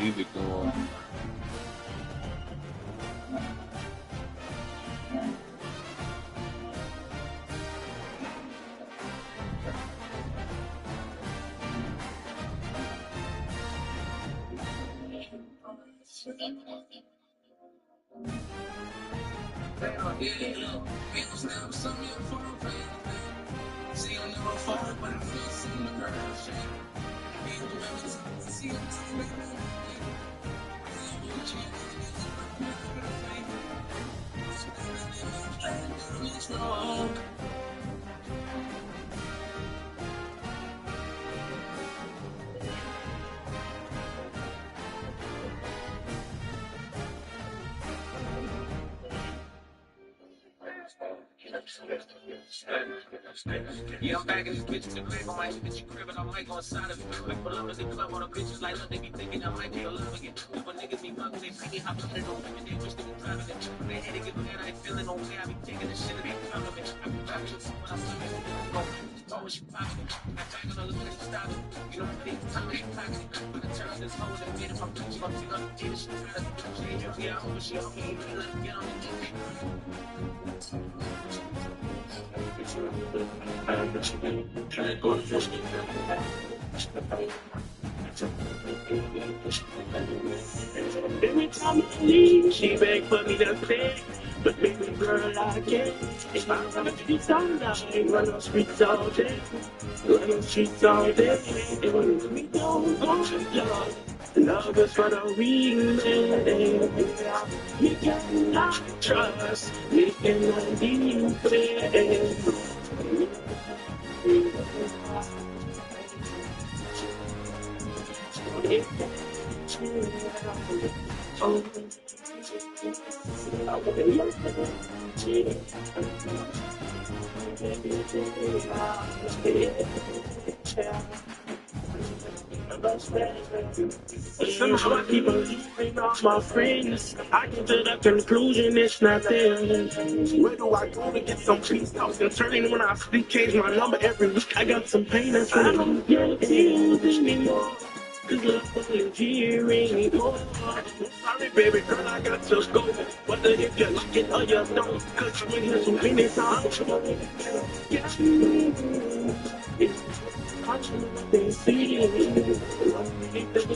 music going. See, I never fall, but I feel something to hurt. See, I'm strong. Yeah, I'm back in this bitch in the crib. I might hit your crib and I might go inside of it. Quick pull up in the club, all the bitches like, look, they be thinking I might be alive again. But niggas be bugging, they see me hop on it, don't women, they wish they was driving it. They hate it, get mad, I ain't feeling no way. I be taking this shit and be proud of it. I be back to see what I see. It's always you popping it. I back on the look and stop it. You don't think time ain't pocket it. But I turn on this hole and made it my bitch. I'm taking on the data, she try to change it. Yeah, I hope she help me. Let me get on the dick. Every time I leave, she beg for me to stay. But baby girl, I can't. If I run the streets all night, run the streets all day. Run the streets all day. And when we don't go, love is for the real. We cannot trust, we cannot be fair. Somehow I keep on losing all my friends. I get to the conclusion it's not them. Where do I go to get some peace? I was concerning when I speak, change my number every week. I got some pain that's I don't get tears anymore. Cause love isn't here anymore. Sorry, baby girl, I got to go. Whether if you like it or you don't, cause you ain't here so many times. They see it.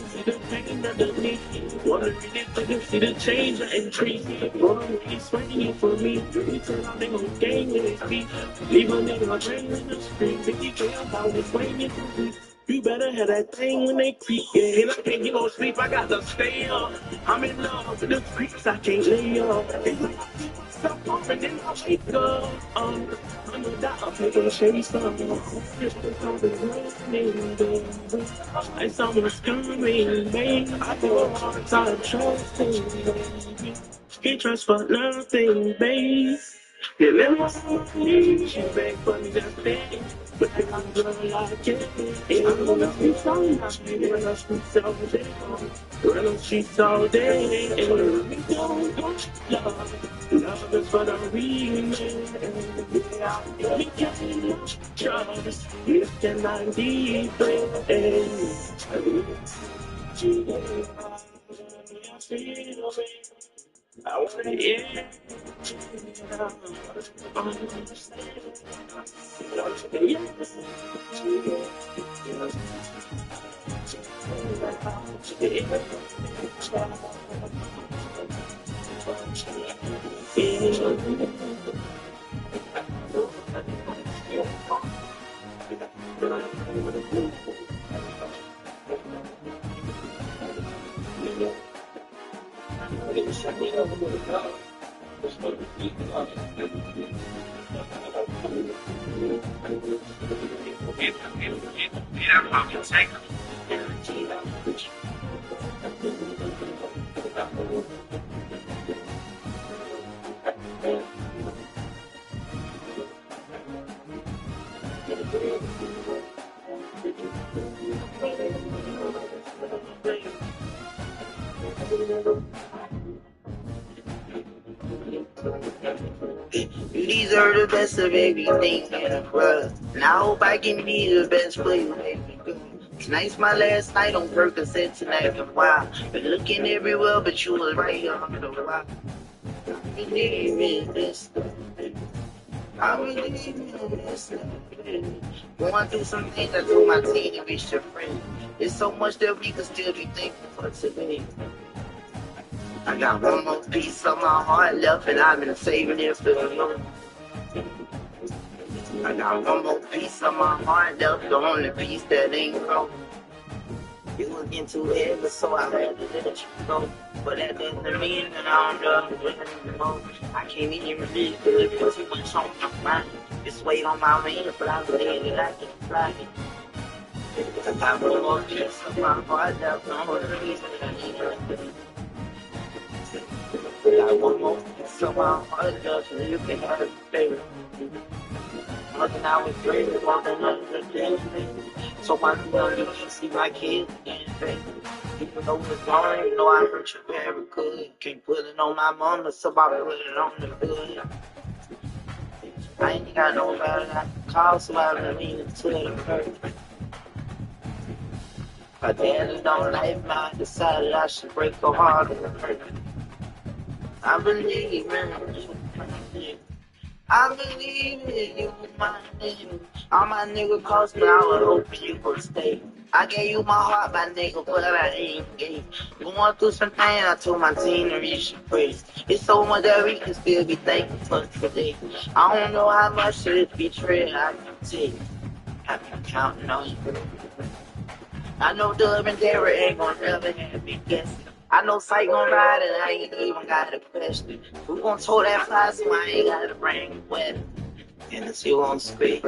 See the pain underneath. Wanna really see the change and treat. Wanna really swing for me. You turn out they gon' gang with his feet. Leave a nigga train in the street. 50 care about his swinging for me. You better have that thing when they creep. Yeah, and I can't get no sleep, I got to stay up. I'm in love with the streets, I can't lay up. It's like I keep myself up and then I wake up. I'm a doctor, taking a shady stuff. It's almost coming, babe. I do a hard time trusting, baby. Can't trust for nothing, babe. You never leave, she beg for me to stay. But I got a girl like it. I'm gonna be sorry, I'm gonna streets all day. Run on streets all day. And we don't want love. Love is for the real. We cannot trust. We cannot be friends. I wanna hear. These are the best of everything in the world. And I hope I can be the best player. Tonight's my last night on Percocet tonight. Wow, been looking everywhere, but you was right here on the wow. I believe in this. I believe in this. Going through some things I told my team to reach your friend. There's so much that we can still be thankful for today. I got one more piece of my heart left, and I've been saving it for you. I got one more piece of my heart left, the only piece that ain't broke. You was getting too heavy, so I had to let you go. But that doesn't mean that I'm done with you know. I can't even really do it because too much on my mind. It's weight on my wings, but I believe that I can fly. I got one more piece of my heart left, the only piece that I need. I got one more piece of my heart left, and you can have it, baby. Nothing I was dreaming about another day. So I know you can see my kids again, baby. Even though it's wrong, you know I hurt you very good. Can't put it on my mama, so I put it on the good. I ain't got nobody I can call, so I don't mean it to the hurt. My daddy don't like me, I decided I should break her heart and hurt. I believe in you. I believe in you, my nigga. All my nigga cost me, I was hoping you would stay. I gave you my heart, my nigga, but I ain't gay. Going through some pain, I told my team to reach your praise. It's so much that we can still be thankful for today. I don't know how much this betrayal I can take. I've been counting on you. I know Dub and Derek ain't gonna never have me guessing. I know Sight gon' ride and I ain't even got a question. Who gon' tow that fly so I ain't gotta bring a weapon? And it's you on speed.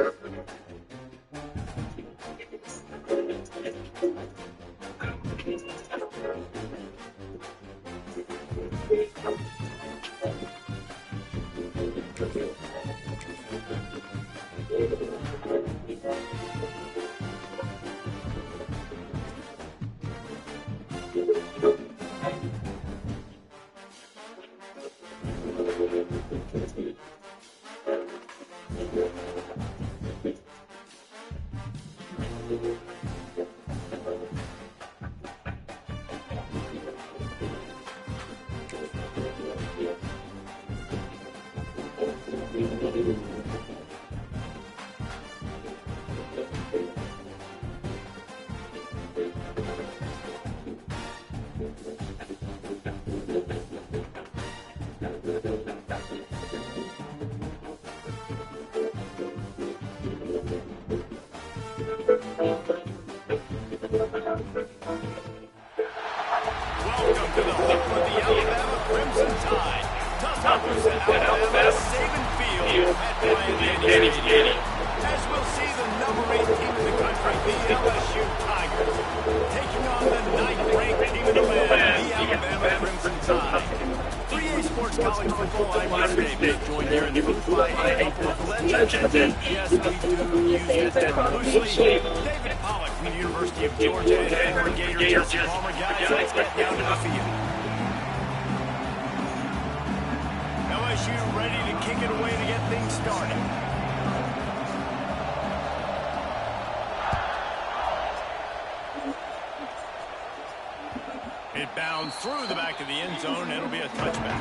It bounds through the back of the end zone. It'll be a touchback.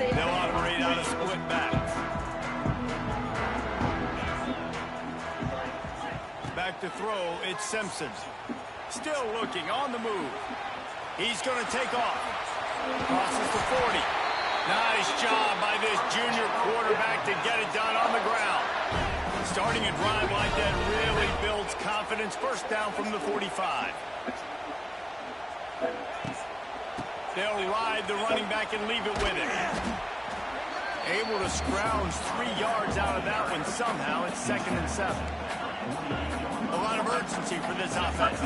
They'll operate out of split backs. Back to throw, it's Simpson. Still looking, on the move. He's going to take off. Crosses the 40. Nice job by this junior quarterback to get it done on the ground. Starting a drive like that really builds confidence. First down from the 45. They'll ride the running back and leave it with him. Able to scrounge 3 yards out of that one somehow. It's 2nd and 7. A lot of urgency for this offense.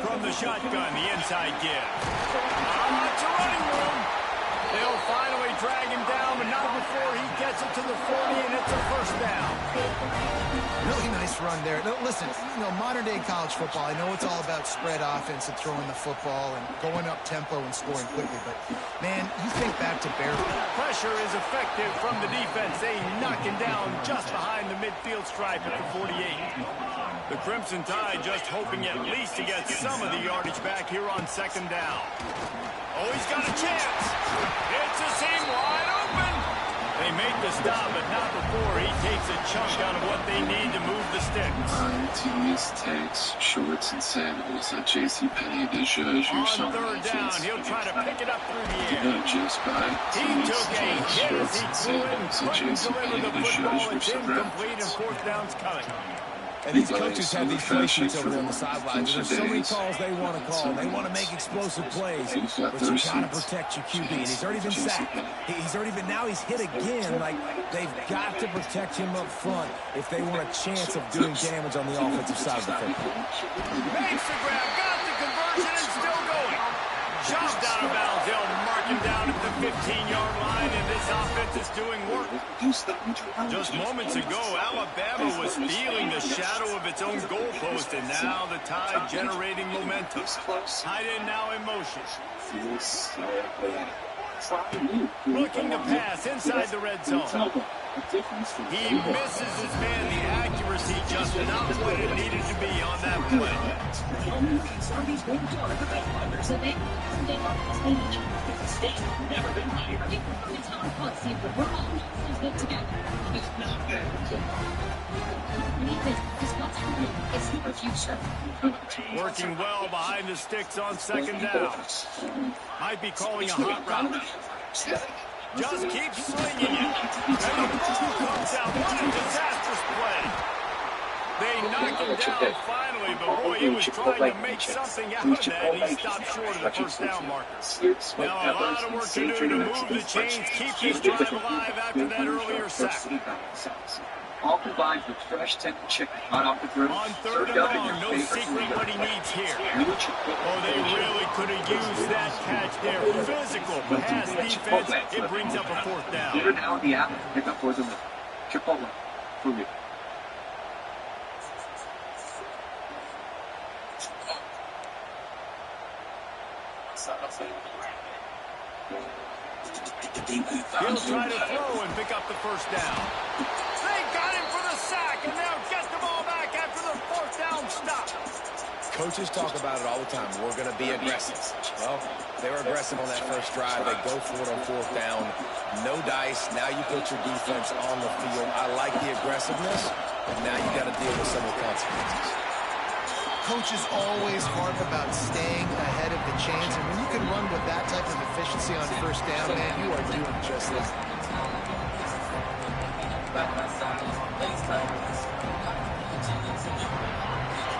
From the shotgun, the inside give. Lots of running room. They'll finally drag him down, but not before he gets it to the 40, and it's a first down. Really nice run there. No, listen, modern-day college football, I know it's all about spread offense and throwing the football and going up tempo and scoring quickly, but, man, you think back to Bear. Pressure is effective from the defense. They knock him down just behind the midfield stripe at the 48. The Crimson Tide just hoping at least to get some of the yardage back here on second down. Oh, he's got a chance. It's a seam wide open. They make the stop, but not before he takes a chunk out of what they need to move the sticks. Tees, tags, shorts, and sandals at JCPenney. On third down, he'll try to pick it up through the air. Just buy He tees, took a tags, hit as shorts, he and threw it and sandals at couldn't deliver the JCPenney. football. It's incomplete and fourth down's coming. And these coaches have these placements over there on the sidelines. There's so many calls they want to call. They want to make explosive plays, but you got to protect your QB. And he's already been sacked. Now he's hit again. Like, they've got to protect him up front if they want a chance of doing damage on the offensive side of the football. Makes the grab, got the conversion, and still going. Jumped out of bounds. They'll mark him down at the 15-yard line, and this offense is doing work. Just moments ago, Alabama was feeling the shadow of its own goalpost, and now the Tide generating momentum. Tight end now in motion. Looking to pass inside the red zone. He misses his man. The accuracy just not what it needed to be on that play. Working well behind the sticks on second down. Might be calling a hot route. Just keep slinging it. And the ball comes out. What a disastrous play. They knock him down finally, but boy, he was trying to make something out of that. He stopped short of the first down marker. Now a lot of work to do to move the chains, keep this drive alive after that earlier sack. All combined with fresh tender chicken hot off the grill. On third and long, no secret what he needs here. Oh, they really could have used that catch there. Physical pass defense, it brings up a fourth down. Order now in the app, pick up for the Chipotle. For me. He'll try to throw and pick up the first down. They got him for the sack, and they'll get the ball back after the fourth down stop. Coaches talk about it all the time. We're going to be aggressive. Well, they were aggressive on that first drive. They go for it on fourth down. No dice. Now you put your defense on the field. I like the aggressiveness, but now you got to deal with some of the consequences. Coaches always harp about staying ahead of the chains, and when you can run with that type of efficiency on first down, man, you are doing just that.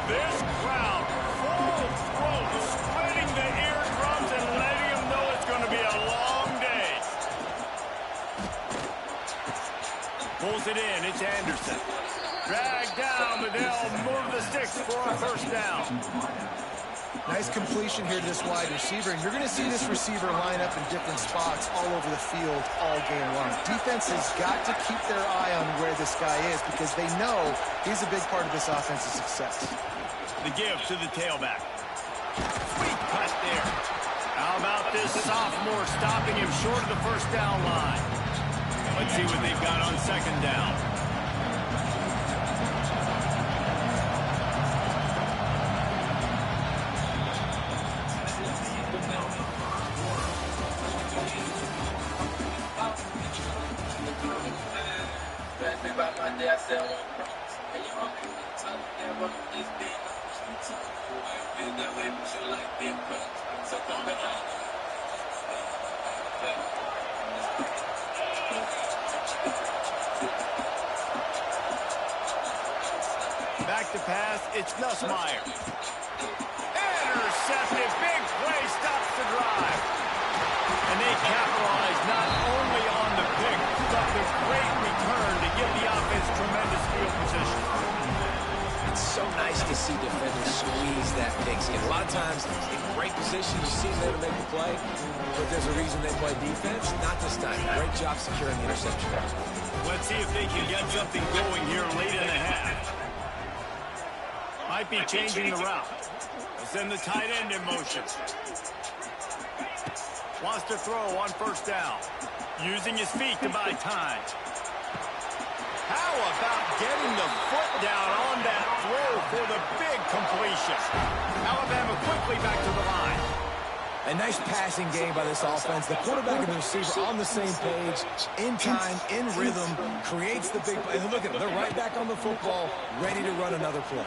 This crowd, full throat, splitting the eardrums and letting them know it's going to be a long day. Pulls it in, it's Anderson. Dragged down, but they'll move the sticks for a first down. Nice completion here to this wide receiver, and you're going to see this receiver line up in different spots all over the field all game long. Defense has got to keep their eye on where this guy is because they know he's a big part of this offense's success. The give to the tailback. Sweet cut there. How about this sophomore stopping him short of the first down line? Let's see what they've got on second down. Back to pass, it's Nussmeier. Intercepted, big play, stops the drive. And they capitalize not only on the pick, but the great return to give the offense tremendous field position. It's so nice to see defenders squeeze that pigskin. A lot of times, in great position, you see them there to make the play, but there's a reason they play defense. Not this time. Great job securing the interception. Let's see if they can get something going here late in the half. Might be changing the route. We'll send the tight end in motion. Wants to throw on first down. Using his feet to buy time. How about getting the foot down on that throw for the big completion? Alabama quickly back to the line. A nice passing game by this offense. The quarterback and the receiver on the same page, in time, in rhythm, creates the big play. And look at them. They're right back on the football, ready to run another play.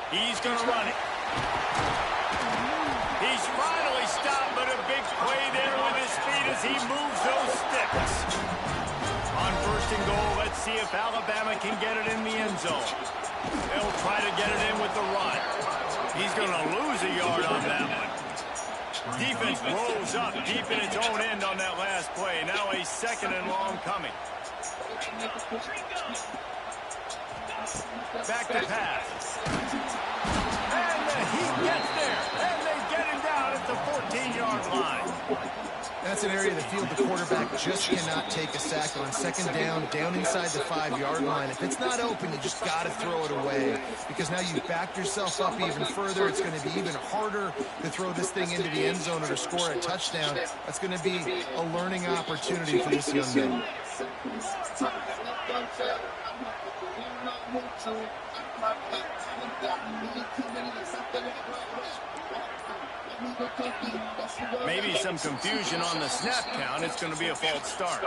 He's going to run it. He's finally stopped, but a big play there with his feet as he moves those sticks. On first and goal, let's see if Alabama can get it in the end zone. They'll try to get it in with the run. He's going to lose a yard on that one. Defense rolls up deep in its own end on that last play. Now a second and long coming. Back to pass. And he gets there. And they get him down at the 14-yard line. That's an area of the field the quarterback just cannot take a sack on. Second down, down inside the 5-yard line. If it's not open, you just got to throw it away because now you've backed yourself up even further. It's going to be even harder to throw this thing into the end zone or to score a touchdown. That's going to be a learning opportunity for this young man. Maybe some confusion on the snap count. It's going to be a false start.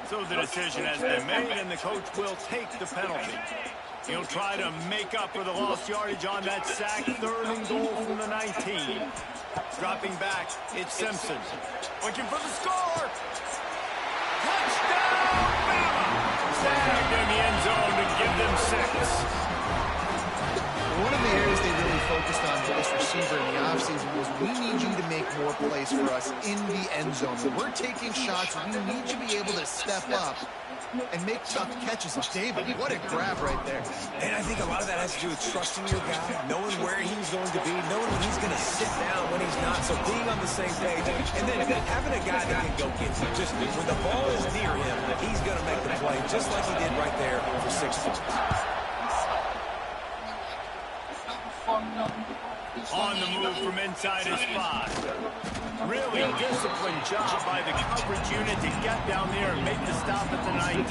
So the decision has been made, and the coach will take the penalty. He'll try to make up for the lost yardage on that sack. Third and goal from the 19. Dropping back, it's Simpson. Looking for the score. Touchdown, Bama! Snagged in the end zone to give them 6. One of the areas they really focused on for this receiver in the offseason was we need you to make more plays for us in the end zone. When we're taking shots, we need you to be able to step up and make tough catches. David, what a grab right there. And I think a lot of that has to do with trusting your guy, knowing where he's going to be, knowing when he's going to sit down, when he's not, so being on the same page, and then having a guy that can go get you. Just when the ball is near him, he's going to make the play, just like he did right there for 6 points. On the move from inside his 5. Really disciplined job by the coverage unit to get down there and make the stop at the 19.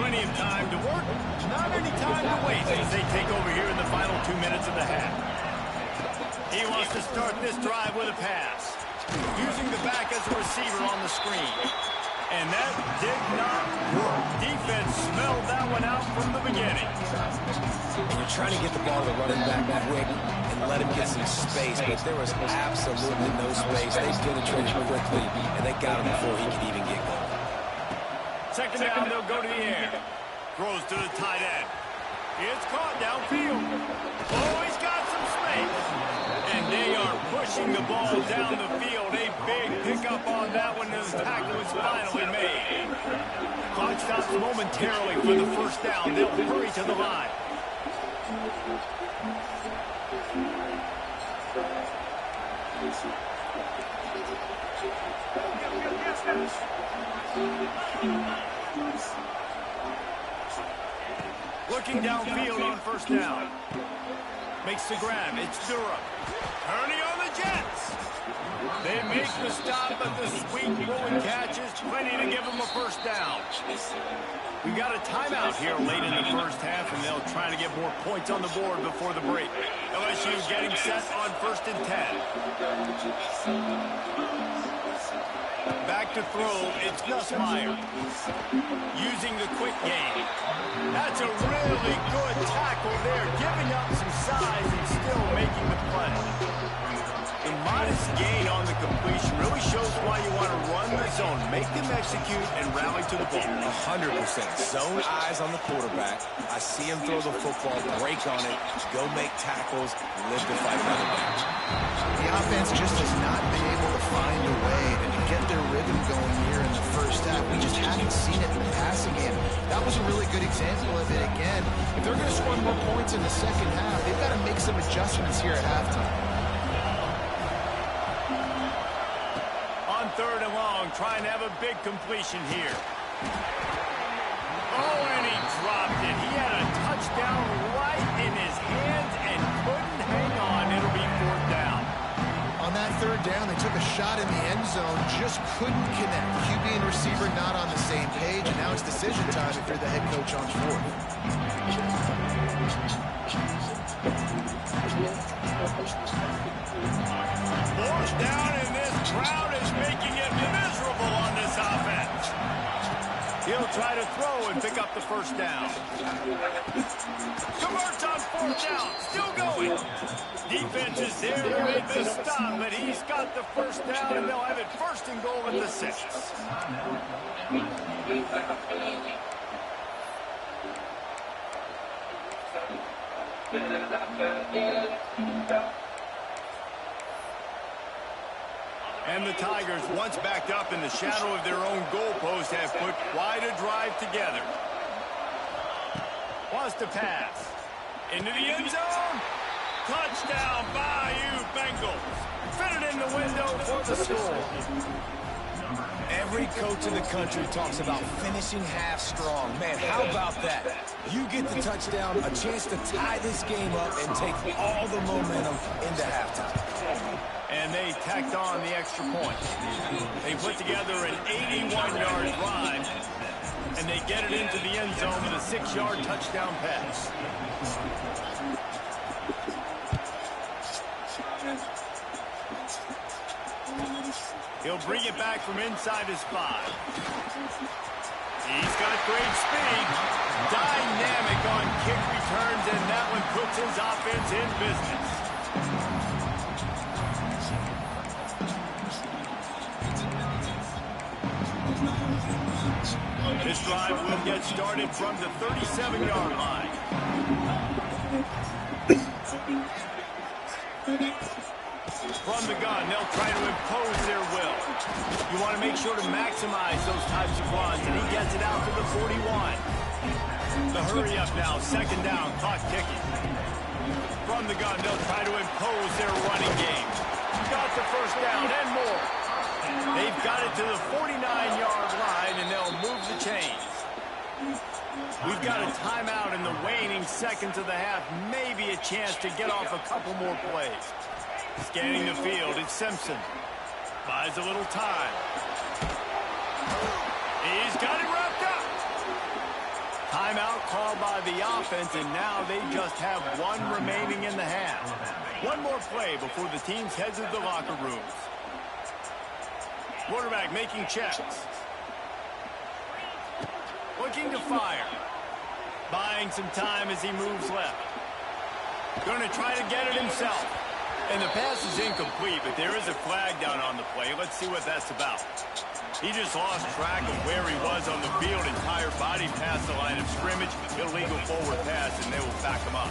Plenty of time to work, not any time to waste as they take over here in the final 2 minutes of the half. He wants to start this drive with a pass, using the back as a receiver on the screen. And that did not work. Defense smelled that one out from the beginning. And you're trying to get the ball to the running back quick and let him get some space, but there was absolutely no space. They penetrated quickly, and they got him before he could even get going. Second down, they'll go to the air. Throws to the tight end. It's caught downfield. Oh, he's got some space. And they are pushing the ball down the field. A big pickup on that one as the tackle is finally made. Clock stops momentarily for the first down. They'll hurry to the line. Looking downfield on first down. Makes the grab. It's Durham. Turning on the Jets. They make the stop, but the sweet rolling catch is plenty to give them a first down. We've got a timeout here late in the first half, and they'll try to get more points on the board before the break. LSU getting set on first and 10. Back to throw, it's Nussmeier. Using the quick game. That's a really good tackle there, giving up some size and still making the play. The modest gain on the completion really shows why you want to run the zone, make them execute, and rally to the ball. 100%. Zone eyes on the quarterback. I see him throw the football, break on it, go make tackles, live to fight another match. The offense just has not been able to find a way to get their rhythm going here in the first half. We just haven't seen it in the passing game. That was a really good example of it again. If they're going to score more points in the second half, they've got to make some adjustments here at halftime. On 3rd and long, trying to have a big completion here. Oh, and he dropped it. He had a touchdown right in his hands and couldn't hang on. It'll be 4th down. On that 3rd down, they took a shot in the end zone, just couldn't connect. QB and receiver not on the same page, and now it's decision time if you're the head coach on 4th. 4th down, and this crowd is making it miserable on this offense. He'll try to throw and pick up the 1st down. Converts on 4th down, still going. Defense is there to make the stop, but he's got the 1st down, and they'll have it 1st and goal at the 6. And the Tigers, once backed up in the shadow of their own goalpost, have put quite a drive together. Wants to pass. Into the end zone. Touchdown, Bayou Bengals. Fit it in the window for the score. Every coach in the country talks about finishing half strong. Man, how about that? You get the touchdown, a chance to tie this game up and take all the momentum into halftime. And they tacked on the extra point. They put together an 81-yard drive, and they get it into the end zone with a 6-yard touchdown pass. He'll bring it back from inside his 5. He's got great speed. Dynamic on kick returns, and that one puts his offense in business. This drive will get started from the 37-yard line. From the gun, they'll try to impose their will. You want to make sure to maximize those types of runs, and he gets it out to the 41. The hurry up now, 2nd down, clock ticking. From the gun, they'll try to impose their running game. Got the 1st down and more. They've got it to the 49-yard line, and they'll move the chains. We've got a timeout in the waning seconds of the half, maybe a chance to get off a couple more plays. Scanning the field, it's Simpson. Buys a little time. He's got it wrapped up. Timeout called by the offense, and now they just have 1 remaining in the half. 1 more play before the teams head to the locker rooms. Quarterback making checks. Looking to fire. Buying some time as he moves left. Going to try to get it himself. And the pass is incomplete, but there is a flag down on the play. Let's see what that's about. He just lost track of where he was on the field. Entire body past the line of scrimmage. Illegal forward pass, and they will back him up.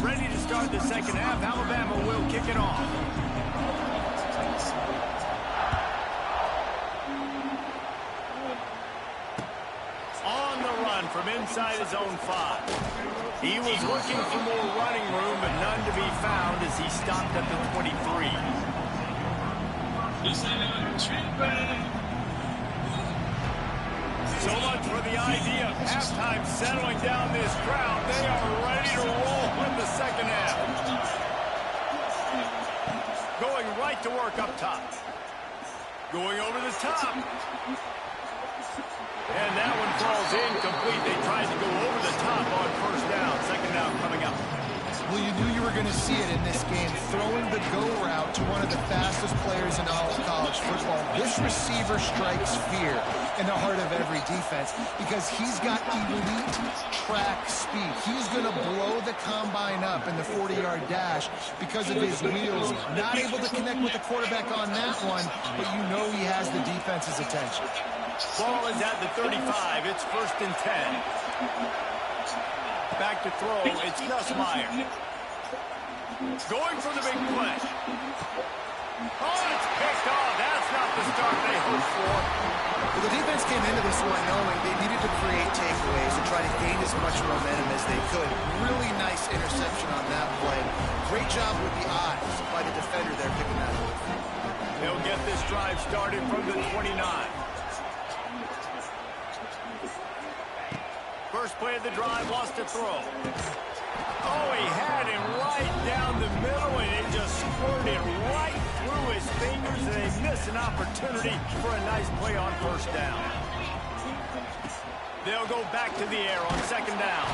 Ready to start the second half. Alabama will kick it off. On the run from inside his own 5. He was looking for more running room, but none to be found as he stopped at the 23. So much for the idea of halftime settling down this crowd. They are ready to roll in the second half. Going right to work up top. Going over the top. And that one falls incomplete. They tried to go over the top on 1st down. 2nd down coming up. Well, you knew you were going to see it in this game, throwing the go route to one of the fastest players in all of college football. This receiver strikes fear in the heart of every defense because he's got elite track speed. He's going to blow the combine up in the 40-yard dash because of his wheels. Not able to connect with the quarterback on that one, but you know he has the defense's attention. Ball is at the 35. It's 1st and 10. Back to throw, it's Nussmeier. Going for the big play. Oh, it's picked off. That's not the start they hoped for. Well, the defense came into this one knowing they needed to create takeaways and try to gain as much momentum as they could. Really nice interception on that play. Great job with the eyes by the defender there picking that up. They'll get this drive started from the 29. First play of the drive, wants to throw. Oh, he had him right down the middle, and it just squirted right through his fingers, and they missed an opportunity for a nice play on first down. They'll go back to the air on second down.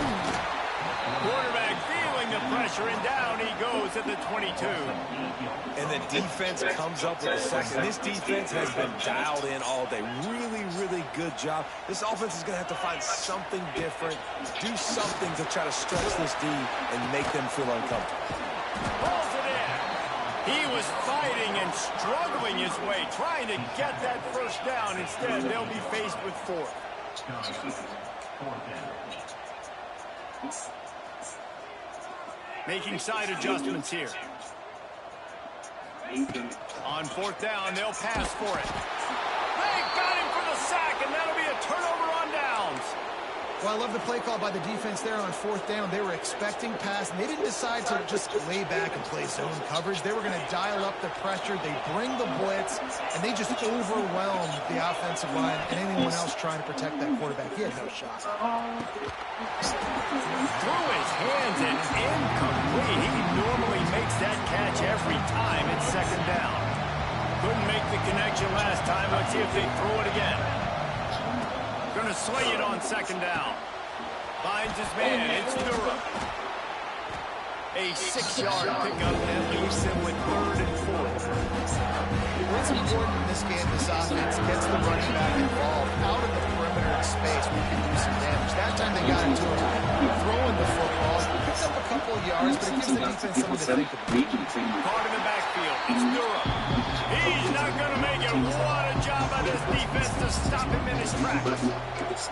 Quarterback feeling the pressure, and down he goes at the 22. And the defense comes up with a second. This defense has been dialed in all day. Really, really good job. This offense is going to have to find something different, do something to try to stretch this D and make them feel uncomfortable. Pulls it in. He was fighting and struggling his way, trying to get that first down. Instead, they'll be faced with fourth. Making side adjustments here. On fourth down, they'll pass for it. They got him for the sack, and that'll be a turnover on downs. Well, I love the play call by the defense there on fourth down. They were expecting pass, and they didn't decide to just lay back and play zone coverage. They were going to dial up the pressure. They bring the blitz, and they just overwhelmed the offensive line and anyone else trying to protect that quarterback. He had no shot. Through his hands and incomplete. He normally makes that catch every time. It's second down. Couldn't make the connection last time. Let's see if they throw it again. Going to slay it on second down. Finds his man. It's Durham. A 6-yard pickup that leaves him with third and fourth. What's important in this game, this offense gets the running back involved out of the perimeter in space where you can do some damage. That time they got into him throwing the football. Picks up a couple of yards, but it gives the defense something to think about. Caught in the backfield. It's Durham. He's not going to make it. What a job by this defense to stop him in his tracks.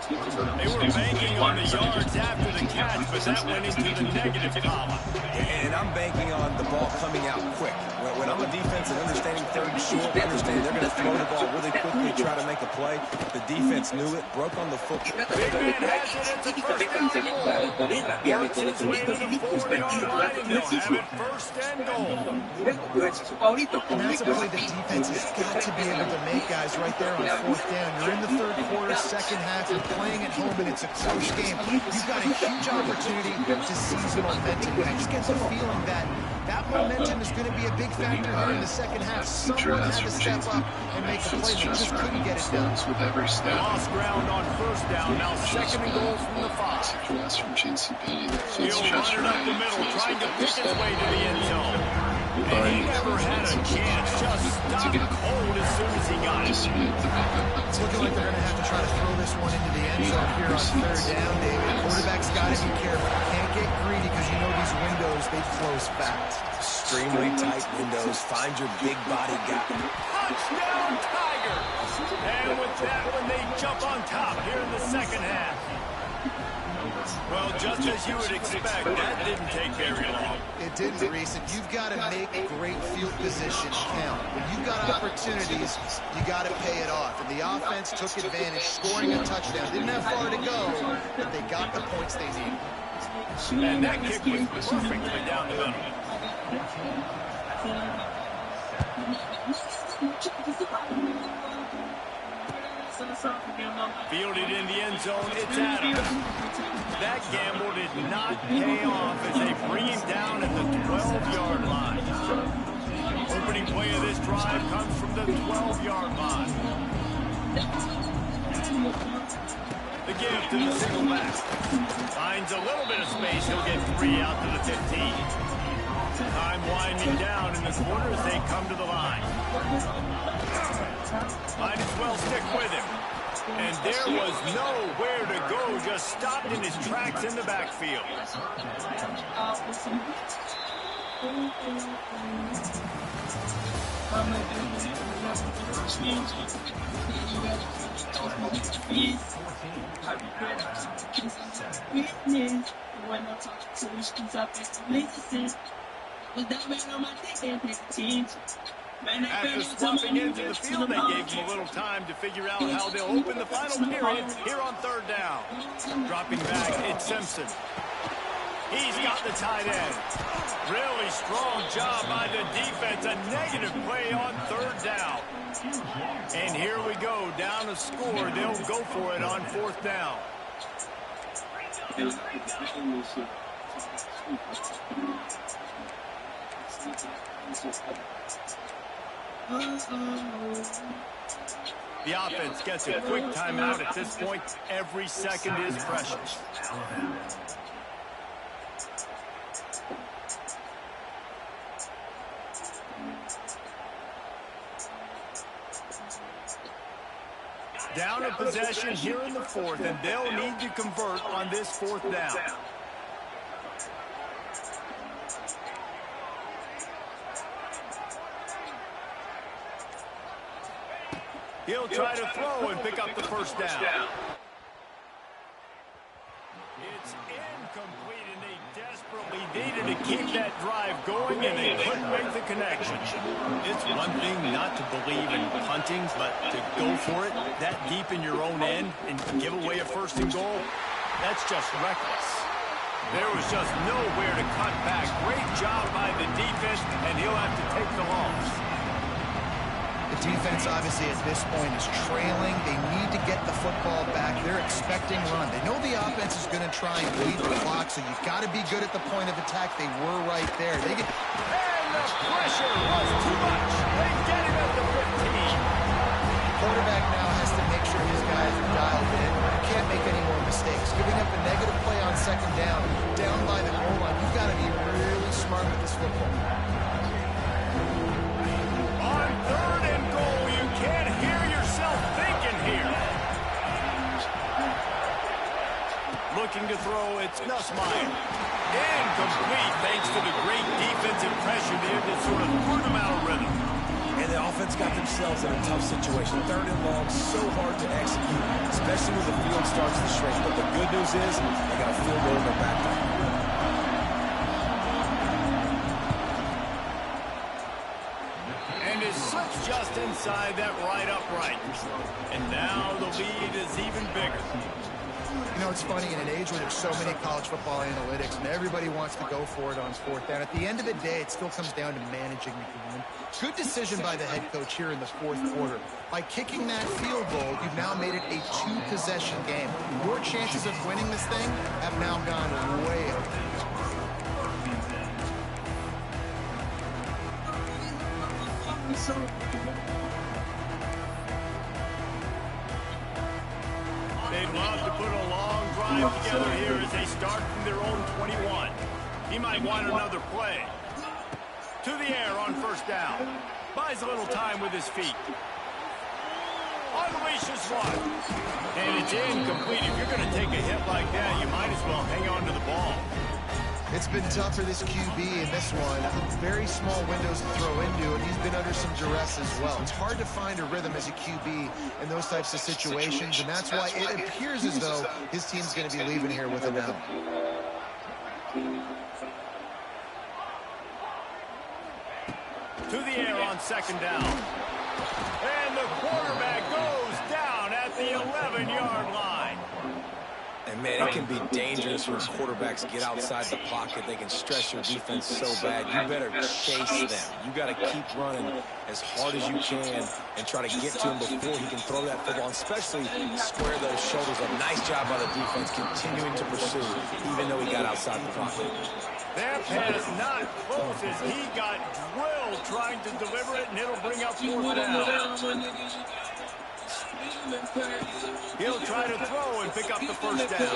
They were banking on the yards after the catch, but that went into the negative column. And I'm banking on the ball coming out quick. When I'm a defense and understanding third and short, understanding they're going to throw the ball really quickly, try to make a play. The defense knew it, broke on the football. Big man has it. It's a first down goal. Works his way to the 40-yard line, and they'll have it first and goal. And that's a play the defense has got to be able to make, guys, right there on fourth down. You're in the third quarter, second half, you're playing at home, and it's a close game. You've got a huge opportunity to seize momentum. I just get the feeling that that momentum is going to be a big factor here in the second half. Someone had to step up and make the play. They just couldn't get it done. Lost ground on first down. Now second and goal from the 5. He'll run it up the middle, trying to pick his way to the end zone. And he never had a chance. Just stopped cold as soon as he got it. It's looking like they're going to have to try to throw this one into the end zone here on third down, David. Quarterback's got to be careful. Can't get greedy because you know these windows, they close fast. Extremely tight windows. Find your big body guy. Touchdown, Tigers! And with that one, they jump on top here in the second half. Well, just as you would expect, that didn't take very long. It didn't, Reese. And you've got to make great field position count. When you've got opportunities, you got to pay it off. And the offense took advantage, scoring a touchdown. Didn't have far to go, but they got the points they needed. And that kick was perfectly down the middle. Fielded in the end zone, it's Adams. That gamble did not pay off as they bring him down at the 12-yard line. Opening play of this drive comes from the 12-yard line. The give to the single back. Finds a little bit of space. He'll get 3 out to the 15. Time winding down in the corner as they come to the line. Might as well stick with him. And there was nowhere to go, just stopped in his tracks in the backfield. After swapping into the field, they gave him a little time to figure out how they'll open the final period here on third down. Dropping back, it's Simpson. He's got the tight end. Really strong job by the defense. A negative play on third down. And here we go, down a score. They'll go for it on fourth down. The offense gets a quick timeout at this point. Every second is precious. Down a possession here in the fourth, and they'll need to convert on this fourth down. He'll try to throw and pick up the first down. It's incomplete, and they desperately needed to keep that drive going, and they couldn't make the connection. It's one thing not to believe in punting, but to go for it that deep in your own end and give away a first and goal, that's just reckless. There was just nowhere to cut back. Great job by the defense, and he'll have to take the loss. The defense, obviously, at this point is trailing. They need to get the football back. They're expecting run. They know the offense is going to try and bleed the clock, so you've got to be good at the point of attack. They were right there. And the pressure was too much. They get him at the 15. Quarterback now has to make sure his guys are dialed in. You can't make any more mistakes. Giving up a negative play on second down by the goal line, you've got to be really smart with this football. On third and goal, you can't hear yourself thinking here. Looking to throw, it's Nussmeier. Incomplete thanks to the great defensive pressure there that sort of threw them out of rhythm. And the offense got themselves in a tough situation. Third and long, so hard to execute, especially when the field starts to shrink. But the good news is they got a field goal in their back pocket. Just inside that right upright. And now the lead is even bigger. You know, it's funny, in an age where there's so many college football analytics and everybody wants to go for it on fourth down, at the end of the day, it still comes down to managing the game. Good decision by the head coach here in the fourth quarter. By kicking that field goal, you've now made it a two-possession game. Your chances of winning this thing have now gone way up. They'd love to put a long drive together here as they start from their own 21. He might want another play. To the air on first down. Buys a little time with his feet. Unleashes one. And it's incomplete. If you're going to take a hit like that, you might as well hang on to the ball. It's been tough for this QB in this one. Very small windows to throw into, and he's been under some duress as well. It's hard to find a rhythm as a QB in those types of situations, and that's why it appears as though his team's going to be leaving here with an L. To the air on second down. And the quarterback goes down at the 11-yard line. And, man, it can be dangerous when quarterbacks get outside the pocket. They can stress your defense so bad. You better chase them. You got to keep running as hard as you can and try to get to him before he can throw that football, and especially square those shoulders up. Nice job by the defense continuing to pursue, even though he got outside the pocket. That pass not close as he got drilled trying to deliver it, and it'll bring up fourth down. He'll try to throw and pick up the first down.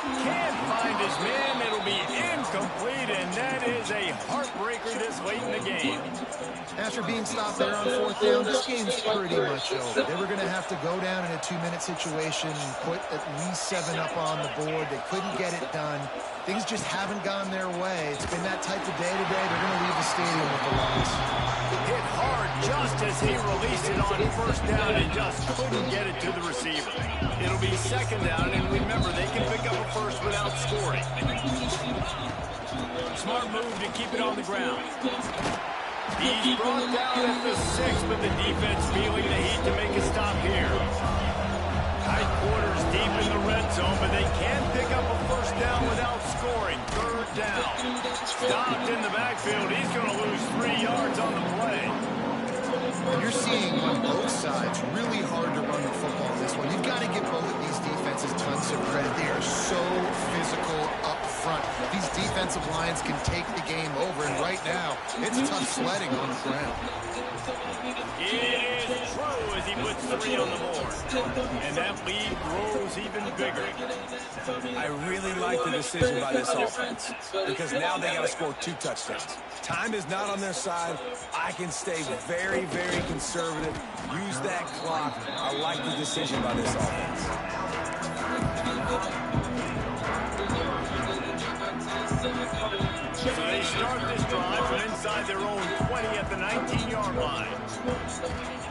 Can't find his man. It'll be incomplete, and that is a heartbreaker this late in the game. After being stopped there on fourth down, this game's pretty much over. They were going to have to go down in a 2-minute situation and put at least 7 up on the board. They couldn't get it done. Things just haven't gone their way. It's been that type of day today. They're going to leave the stadium with a a loss. Hit hard just as he released it on first down and just couldn't get it to the receiver. It'll be second down, and remember, they can pick up a first without scoring. Smart move to keep it on the ground. He's brought down at the 6, but the defense feeling the heat to make a stop here. Tight quarters deep in the red zone, but they can pick up a first down without scoring. Third down. Stopped in the backfield. He's going to lose 3 yards on the play. You're seeing on both sides really hard to run the football in this one. You've got to give both of these defenses tons of credit. They are so physical up front. These defensive lines can take the game over, and right now, it's tough sledding on the ground. It is true as he puts 3 on the board. And that lead grows even bigger. I really like the decision by this offense because now they got to score 2 touchdowns. Time is not on their side. I can stay very, very conservative. Use that clock. I like the decision by this offense. So they start this drive from inside their own 20 at the 19-yard line.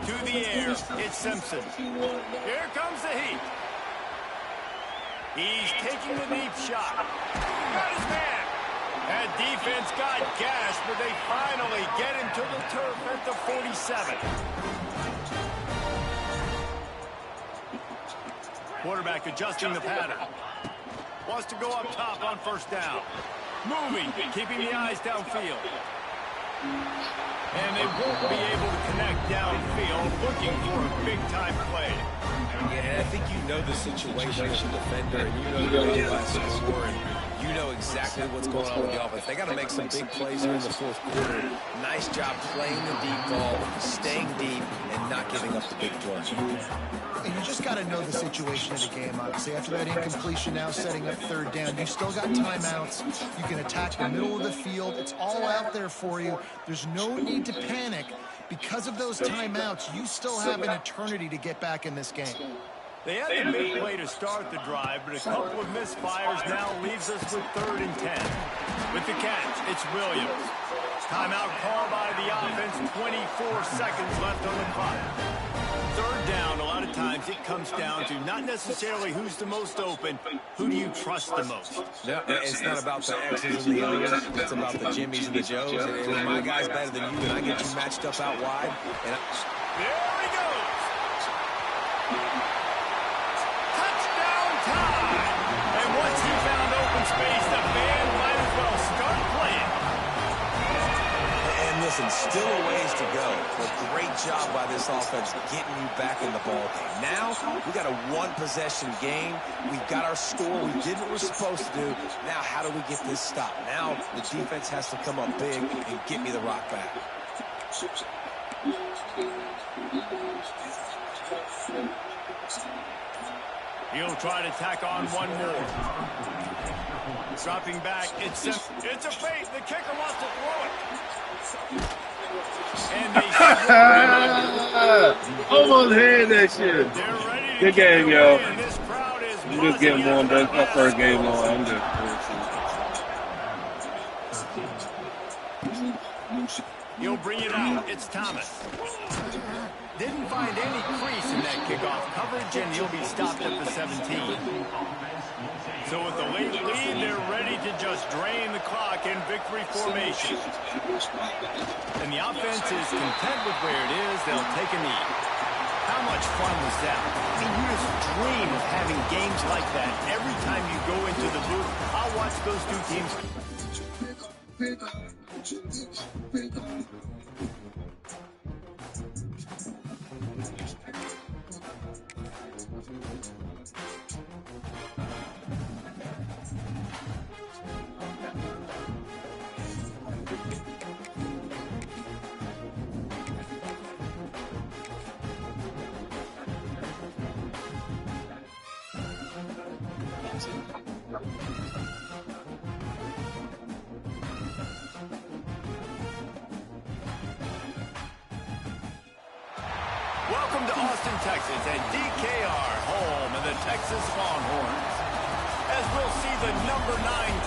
To the air, it's Simpson. Here comes the heat. He's taking the deep shot. Got his man. That defense got gashed, but they finally get him to the turf at the 47. Quarterback adjusting the pattern. Wants to go up top on first down. Moving, keeping the eyes downfield. And they won't be able to connect downfield, looking for a big-time play. Yeah, I think you know the situation as a defender, and you know the other last score, and you know exactly what's going on with the offense. They got to make some big plays here in the fourth quarter. Nice job playing the deep ball, staying deep, and not giving up the big play. And you just got to know the situation of the game, obviously. After that incompletion, now setting up third down. You still got timeouts. You can attack the middle of the field. It's all out there for you. There's no need to panic. Because of those timeouts, you still have an eternity to get back in this game. They had the big play to start the drive, but a couple of misfires now leaves us with 3rd and 10. With the catch, it's Williams. Timeout call by the offense, 24 seconds left on the clock. Third down, a lot of times it comes down to not necessarily who's the most open, who do you trust the most? No, it's not about the X's and the O's. It's about the Jimmies and the Joes. And when my guy's better than you, and I get you matched up out wide. And there he goes. Touchdown time. And once he found open space, the band might as well start playing. And listen, still a ways to go, but great job by this offense getting you back in the ball game. Now, we got a 1-possession game. We've got our score. We did what we're supposed to do. Now, how do we get this stop? Now, the defense has to come up big and get me the rock back. He'll try to tack on one more. Dropping back, it's a fake. The kicker wants to throw it. And they almost had that shit. Good game, yo. I'm just getting warmed up. My first game on. I'm just. He'll bring it out. It's Thomas. Didn't find any crease in that kickoff coverage, and he'll be stopped at the 17. So with the late lead, they're ready to just drain the clock in victory formation. And the offense is content with where it is. They'll take a knee. How much fun was that? I mean, you just dream of having games like that. Every time you go into the booth, I'll watch those two teams. Welcome to Austin, Texas, and DKR, home of the Texas Longhorns. As we'll see the #9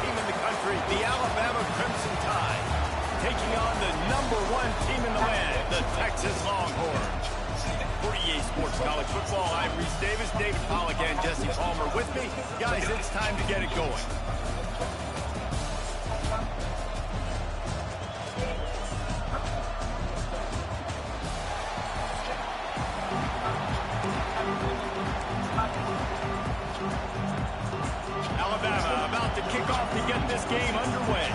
team in the country, the Alabama Crimson Tide, taking on the #1 team in the land, the Texas Longhorns. For EA Sports College Football, I'm Reese Davis, David Pollack, and Jesse Palmer with me. Guys, it's time to get it going. Alabama about to kick off to get this game underway.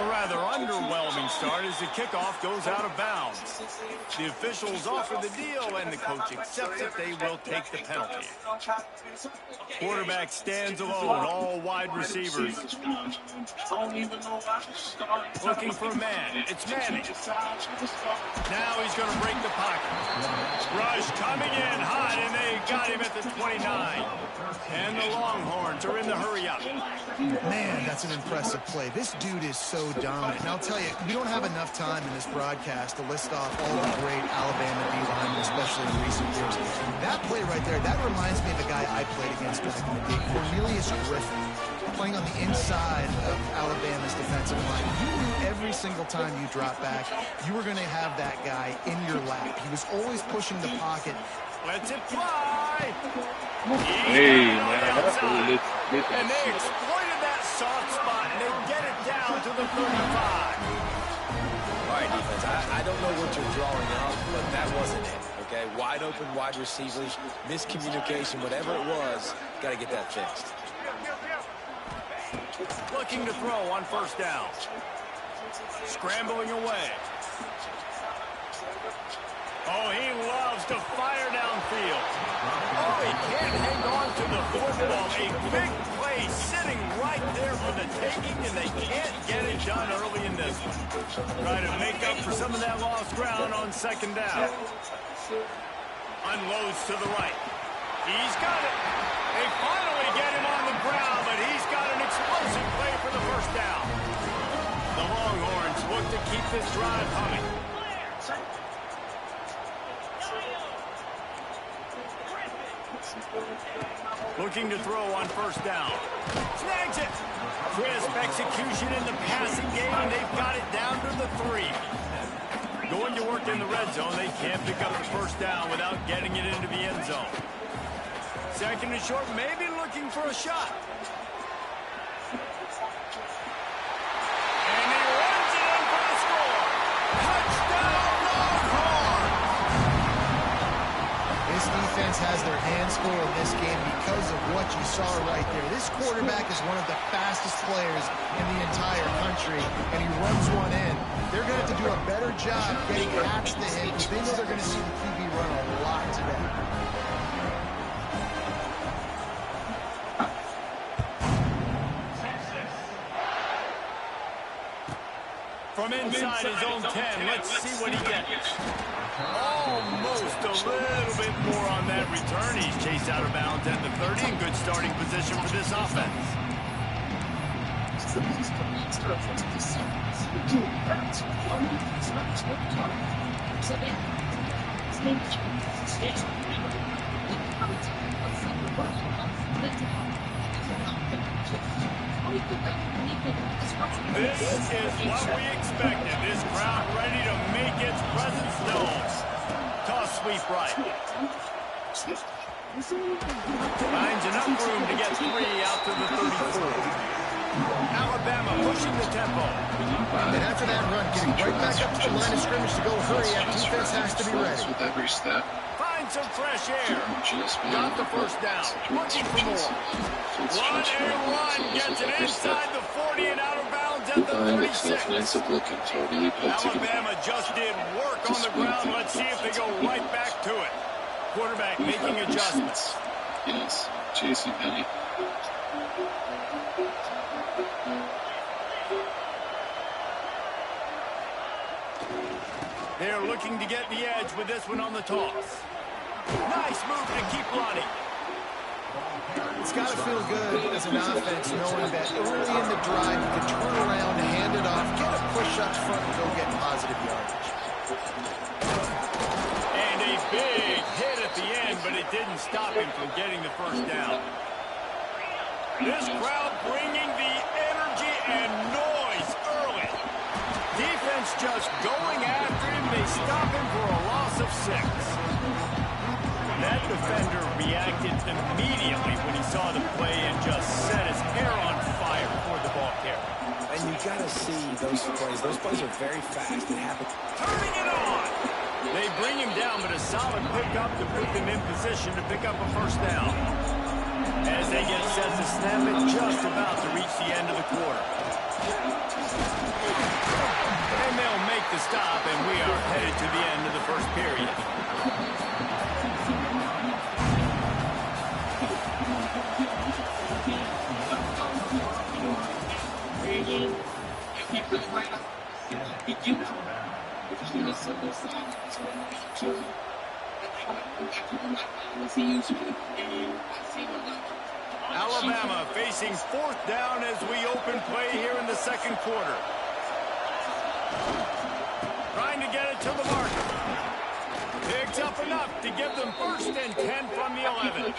A rather underwhelming start as the kickoff goes out of bounds. The officials offer the deal, and the coach accepts it. They will take the penalty. Quarterback stands alone, all wide receivers. Looking for a man. It's Manning. Now he's going to break the pocket. Rush coming in hot, and they got him at the 29. And the Longhorns are in the hurry-up. Man, that's an impressive play. This dude is so dominant. And I'll tell you, we don't have enough time in this broadcast to list off all the great Alabama D-linemen, especially in recent years. That play right there, that reminds me of a guy I played against back in the day, Cornelius Griffin, playing on the inside of Alabama's defensive line. You knew every single time you drop back, you were going to have that guy in your lap. He was always pushing the pocket. Lets it fly. Hey, man, that's really lit. And they exploited that soft spot, and they get it down to the 35. All right, defense, I don't know what you're drawing up, but that wasn't it, okay? Wide open wide receivers, miscommunication, whatever it was, got to get that fixed. Looking to throw on first down. Scrambling away. Oh, he loves to fire downfield. Oh, he can't hang on to the football. A big play sitting right there for the taking, and they can't get it done early in this one. Try to make up for some of that lost ground on second down. Unloads to the right. He's got it. They finally get him on the ground, but he's got an explosive play for the first down. The Longhorns look to keep this drive humming. Looking to throw on first down. Snags it. Crisp execution in the passing game, and they've got it down to the 3. Going to work in the red zone. They can't pick up the first down without getting it into the end zone. Second and short, maybe looking for a shot. And he runs it in for the score. Touchdown, Longhorns! This defense has their hands full in this game because of what you saw right there. This quarterback is one of the fastest players in the entire country, and he runs one in. They're going to have to do a better job getting past the hit because they know they're going to see the QB run a lot today. From inside his own 10, let's see what he gets. Almost a little bit more on that return. He's chased out of bounds at the 30. In good starting position for this offense. This is what we expected. This crowd ready to make its presence known. Toss sweep right. Finds enough room to get 3 out to the 34. Alabama pushing the tempo. And after that run, getting right back up to the line of scrimmage to go hurry up, defense has to be ready. With every step. Find some fresh air. Got the first down. Looking for more. 1-and-1 gets it inside the 40 and out of bounds at the 36. Alabama just did work on the ground. Let's see if they go right back to it. Quarterback making adjustments. Yes, J.C. Penny. They're looking to get the edge with this one on the toss. Nice move to keep running. It's got to feel good as an offense knowing that early in the drive you can turn around, hand it off, get a push up front, and go get positive yardage. And a big hit at the end, but it didn't stop him from getting the first down. This crowd bringing the energy and noise early. Defense just going after him. They stop him for a loss of 6. That defender reacted immediately when he saw the play and just set his hair on fire for the ball carrier. And you got to see those plays. Those plays are very fast. They happen. Turning it on. They bring him down, but a solid pickup to put them in position to pick up a first down. As they get set to snap it, just about to reach the end of the quarter. And they'll make the stop, and we are headed to the end of the first period. Alabama facing 4th down as we open play here in the second quarter. Trying to get it to the marker. Picks up enough to give them 1st and 10 from the 11.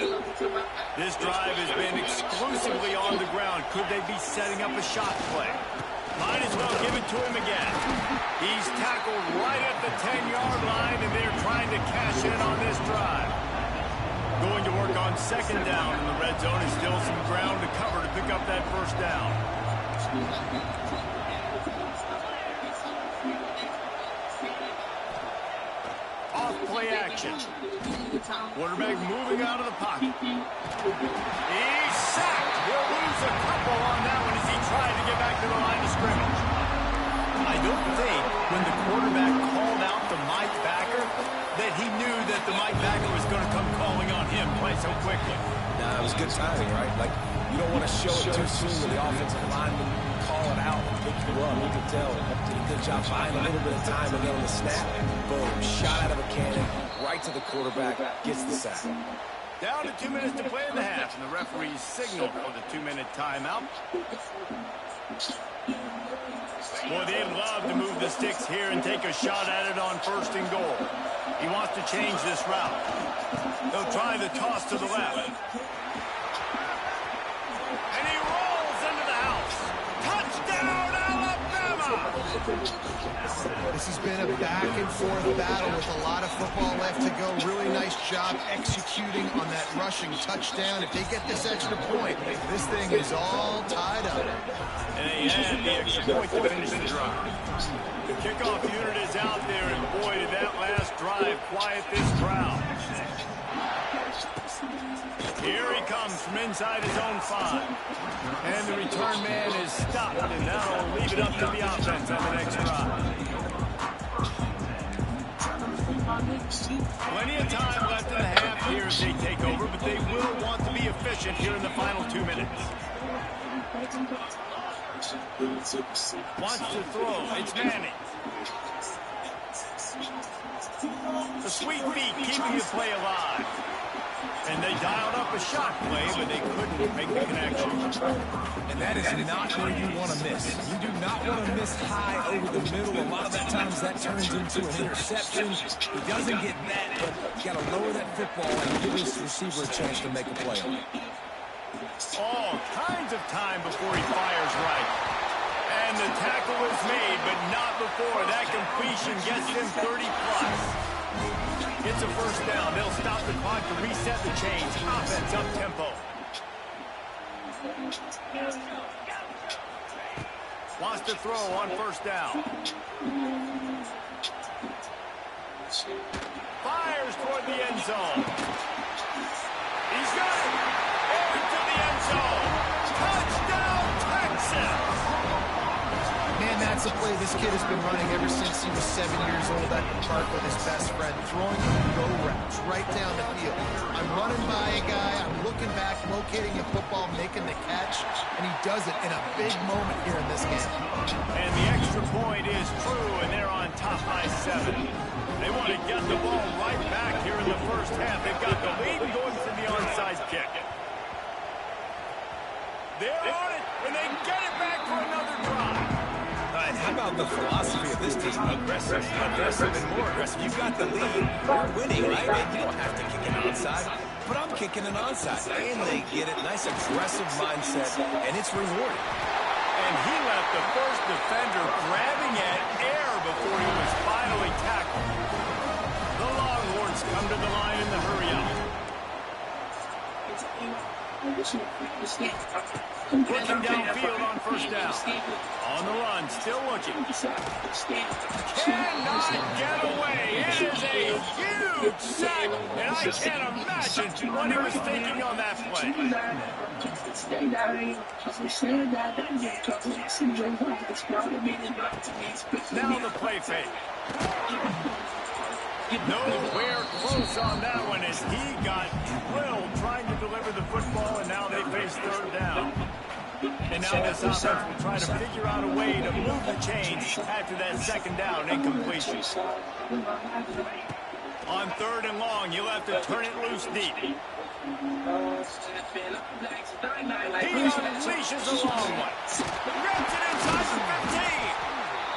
This drive has been exclusively on the ground. Could they be setting up a shot play? Might as well give it to him again. He's tackled right at the 10-yard line, and they're trying to cash in on this drive. Going to work on 2nd down in the red zone is still some ground to cover to pick up that 1st down. Off play action. Quarterback moving out of the pocket. He's sacked. He'll lose a couple on that one as he tried to get back to the line of scrimmage. I don't think when the quarterback called out the Mike backer that he knew that the Mike backer was going to come calling on him quite so quickly. Nah, it was good timing, right? Like, you don't want to show it too soon when the offensive lineman call it out and pick you up. You can tell. Did a good job buying a little bit of time, and then on the snap, boom, shot out of a cannon, right to the quarterback, gets the sack. Down to 2 minutes to play in the half, and the referees signal for the 2-minute timeout. Boy, they'd love to move the sticks here and take a shot at it on 1st and goal. He wants to change this route. They'll try the toss to the left. And he rolls into the house. Touchdown, Alabama! This has been a back-and-forth battle with a lot of football left to go. Really nice job executing on that rushing touchdown. If they get this extra point, this thing is all tied up. And they had the extra point to finish the drive. The kickoff unit is out there, and boy, did that last drive quiet this crowd. Here he comes from inside his own 5. And the return man is stopped, and that'll leave it up to the offense on the next drive. Plenty of time left in the half here as they take over, but they will want to be efficient here in the final 2 minutes. Wants to throw. It's Manning. The sweet feet keeping the play alive. And they dialed up a shot play, but they couldn't make the connection. And that is not where you want to miss. You do not want to miss high over the middle. A lot of that times that turns into an interception. He doesn't get that, but you got to lower that football and give his receiver a chance to make a play. All kinds of time before he fires right. And the tackle is made, but not before that completion gets him 30+. It's a 1st down. They'll stop the clock to reset the chains. Offense up tempo. Wants to throw on 1st down. Fires toward the end zone. He's got it. Into the end zone. Touchdown, Texas. Man, that's a play this kid has been running ever since he was 7 years old at the park with his best friend, throwing go routes right down the field. I'm running by a guy, I'm looking back, locating a football, making the catch, and he does it in a big moment here in this game. And the extra point is true, and they're on top by 7. They want to get the ball right back here in the 1st half. They've got the lead going for the onside kick. They're on it, and they get it back for another drive. And how about the philosophy of this team? Aggressive, and more aggressive. You've got the lead. You're winning, right? And you don't have to kick it outside. but I'm kicking an onside. And they get it. Nice aggressive mindset, and it's rewarding. And he left the first defender grabbing at air before he was finally tackled. The Longhorns come to the line in the hurry-up. Looking downfield on first down. On the run, still looking. Cannot get away. It is a huge sack, and I can't imagine what he was thinking on that play. Now the play fake. Nowhere close on that one as he got drilled trying to deliver the football, and now they face third down. And now this offense will try to figure out a way to move the chains after that second down incompletion. On third and long, you'll have to turn it loose deep. He unleashes a long one. Rips it inside the 15.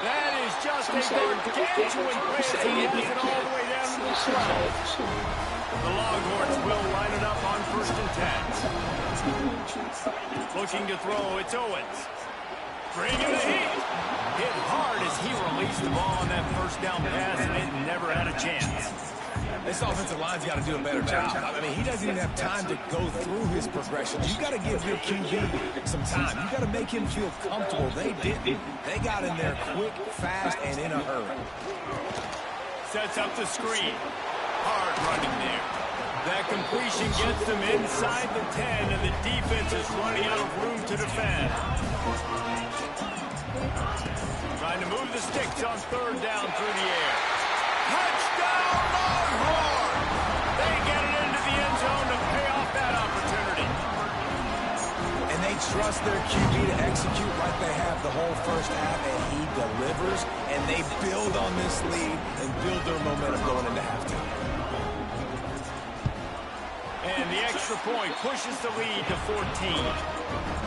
That is just a gargantuan play as he has it all the way down to the 12. The Longhorns will line it up on first and 10. Looking to throw, it's Owens. Bringing the heat. Hit hard as he released the ball on that first down pass, and it never had a chance. This offensive line's got to do a better job. I mean, he doesn't even have time to go through his progressions. You got to give your QB some time. You got to make him feel comfortable. They didn't. They got in there quick, fast, and in a hurry. Sets up the screen. Hard running there. That completion gets them inside the 10, and the defense is running out of room to defend. Trying to move the sticks on third down through the air. Touchdown, Longhorn! They get it into the end zone to pay off that opportunity. And they trust their QB to execute like they have the whole first half, and he delivers, and they build on this lead and build their momentum going into halftime. And the extra point pushes the lead to 14.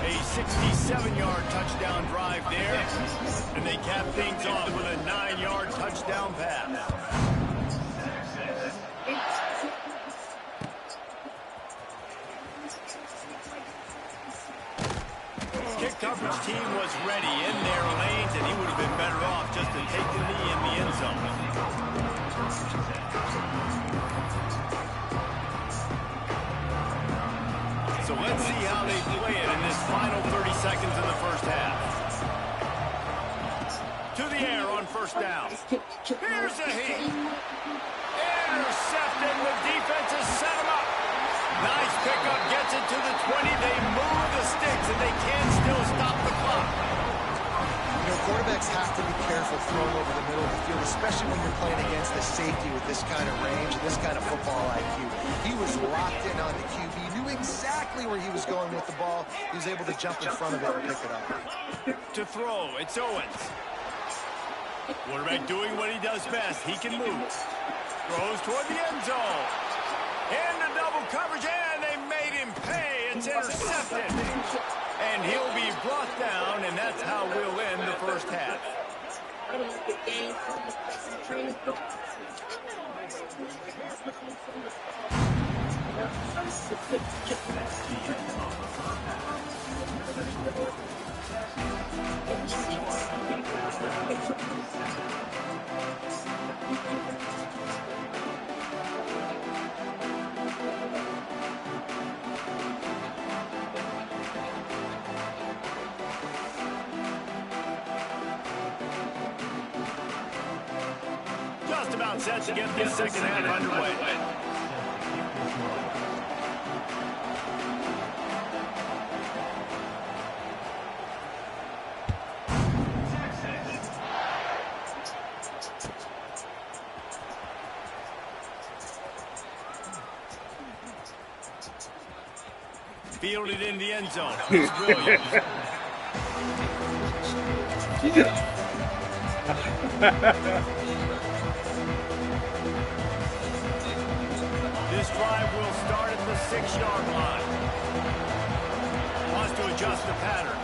A 67-yard touchdown drive there, and they cap things off with a 9-yard touchdown pass. Kick coverage team was ready in their lanes, and he would have been better off just to take the knee in the end zone. So let's see how they play it in this final 30 seconds in the first half. To the air on first down. Here's a heat. Intercepted. The defense has set him up. Nice pickup. Gets it to the 20. They move the sticks, and they can still stop the clock. You know, quarterbacks have to be careful throwing over the middle of the field, especially when you're playing against the safety with this kind of range and this kind of football IQ. He was locked in on the QB, knew exactly where he was going with the ball. He was able to jump in front of it and pick it up. To throw, it's Owens. Quarterback doing what he does best. He can move. Throws toward the end zone. Into double coverage, and they made him pay. It's intercepted. And he'll be brought down, and that's how we'll end the first half. Just about set to get this second half underway. Fielded in the end zone. It's brilliant. This drive will start at the 6-yard line. Wants to adjust the pattern.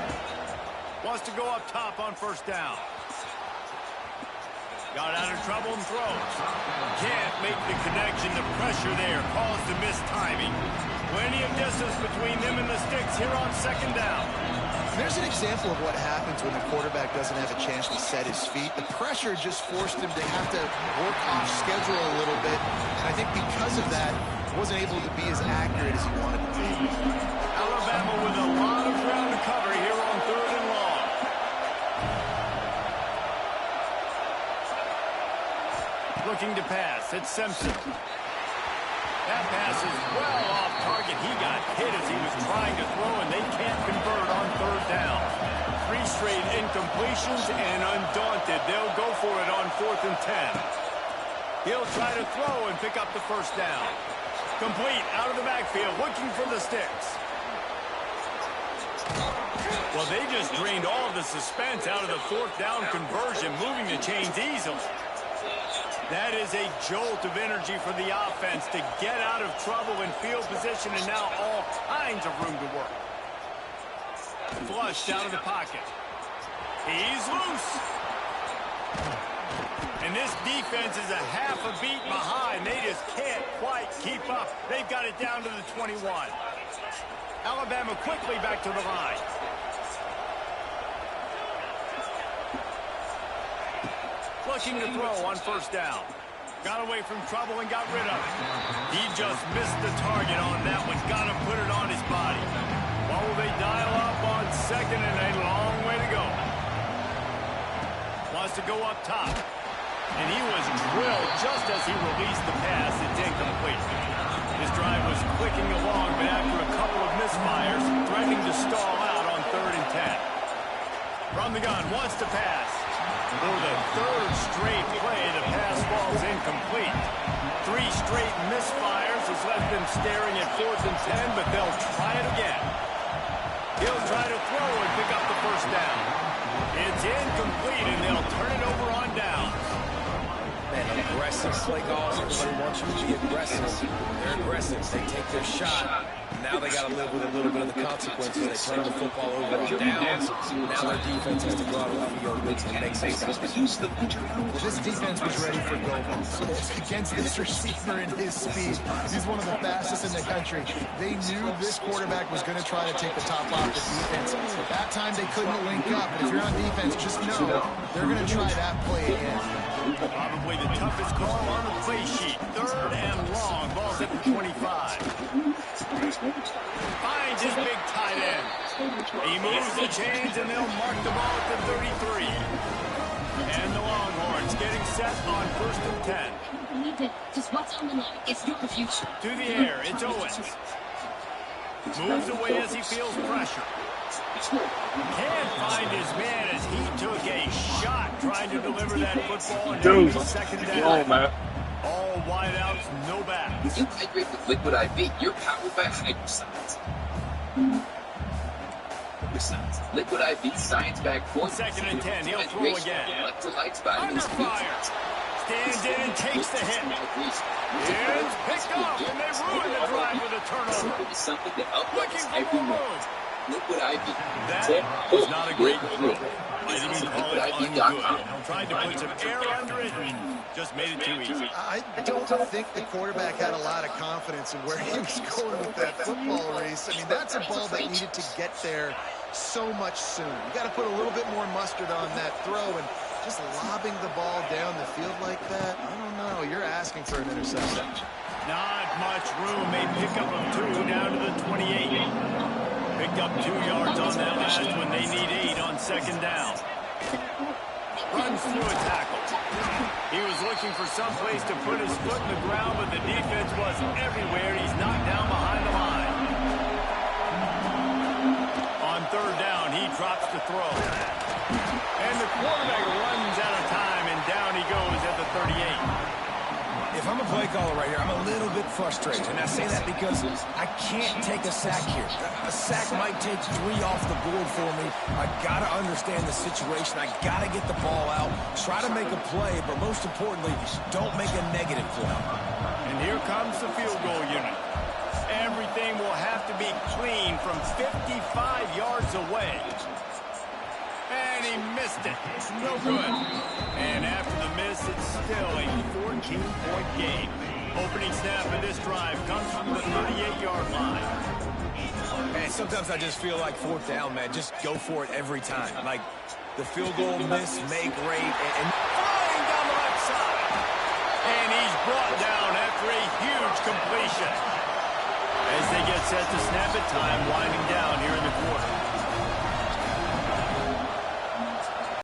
Wants to go up top on first down. Got out of trouble and throws. Can't make the connection. The pressure there caused the missed timing. Plenty of distance between them and the sticks here on second down. There's an example of what happens when the quarterback doesn't have a chance to set his feet. The pressure just forced him to have to work off schedule a little bit. And I think because of that, he wasn't able to be as accurate as he wanted to be. Alabama with a lot of ground to cover here on 3rd and long. Looking to pass. It's Simpson. That pass is well off target. He got hit as he was trying to throw, and they can't convert on 3rd down. 3 straight incompletions, and undaunted, they'll go for it on 4th and 10. He'll try to throw and pick up the first down. Complete out of the backfield, looking for the sticks. Well, they just drained all of the suspense out of the 4th down conversion, moving the chains easily. That is a jolt of energy for the offense to get out of trouble in field position, and now all kinds of room to work. Flushed out of the pocket. He's loose. And this defense is a half a beat behind. They just can't quite keep up. They've got it down to the 21. Alabama quickly back to the line. Looking to throw on 1st down. Got away from trouble and got rid of it. He just missed the target on that one. Got to put it on his body. What will they dial up on 2nd and a long way to go? Wants to go up top. And he was drilled just as he released the pass. It's incomplete. His drive was clicking along, but after a couple of misfires, threatening to stall out on 3rd and 10. From the gun, wants to pass. For the 3rd straight play, the pass falls incomplete. 3 straight misfires has left them staring at 4th and 10, but they'll try it again. He'll try to throw and pick up the first down. It's incomplete, and they'll turn it over on downs. Man, aggressive play calls. Everybody wants you to be aggressive. They're aggressive. They take their shot. Now they got to live with a little bit of the consequences. They turn the football over on downs. Now their defense has to go out on the field and make some stops. Well, this defense was ready for go. Against this receiver and his speed, he's one of the fastest in the country. They knew this quarterback was going to try to take the top off the defense. At that time, they couldn't link up. But if you're on defense, just know they're going to try that play again. Probably the toughest call on the play sheet. 3rd and long. Ball's at the 25. Finds his big tight end. He moves the chains, and they'll mark the ball at the 33. And the Longhorns getting set on 1st and 10. You need to just watch on the line. It's your future. To the air, it's Owens. Moves away as he feels pressure. Can't find his man as he took a shot trying to deliver that football. Dude, 2nd down. oh, man. All wideouts, no backs. When you hydrate with Liquid IV, you're powered by Hydroscience. Liquid IV, science-backed points. 2nd and 10, he'll throw again. Electrolytes by Under fire. Stands in and takes the hit. It's picked up, and they ruin the drive with a turnover. Something that Looking uplifts for every more move. moves. Liquid IV. That was not a great throw. I This is didn't call it ungood. liquidiv.com. Tried to put some air under it and just made it too easy. I don't think the quarterback had a lot of confidence in where he was going with that football race. I mean, that's a ball that needed to get there so much soon. You got to put a little bit more mustard on that throw, and just lobbing the ball down the field like that, I don't know. You're asking for an interception. Not much room. They pick up a 2 down to the 28. Picked up 2 yards on that last one. They need 8 on 2nd down. Runs through a tackle. He was looking for some place to put his foot in the ground, but the defense was everywhere. He's knocked down behind the line. On 3rd down, he drops the throw. And the quarterback runs out of time, and down he goes at the 38. If I'm a play caller right here, I'm a little bit frustrated. And I say that because I can't take a sack here. A sack might take 3 off the board for me. I got to understand the situation. I got to get the ball out, try to make a play, but most importantly, don't make a negative play. And here comes the field goal unit. Everything will have to be clean from 55 yards away. And he he missed it. No good. And after the miss, it's still a 14-point game. Opening snap of this drive comes from the 38-yard line. Man, sometimes I just feel like fourth down, man. Just go for it every time. Like the field goal miss, make great, and flying down the left side. And he's brought down after a huge completion. As they get set to snap it, time winding down here in the quarter.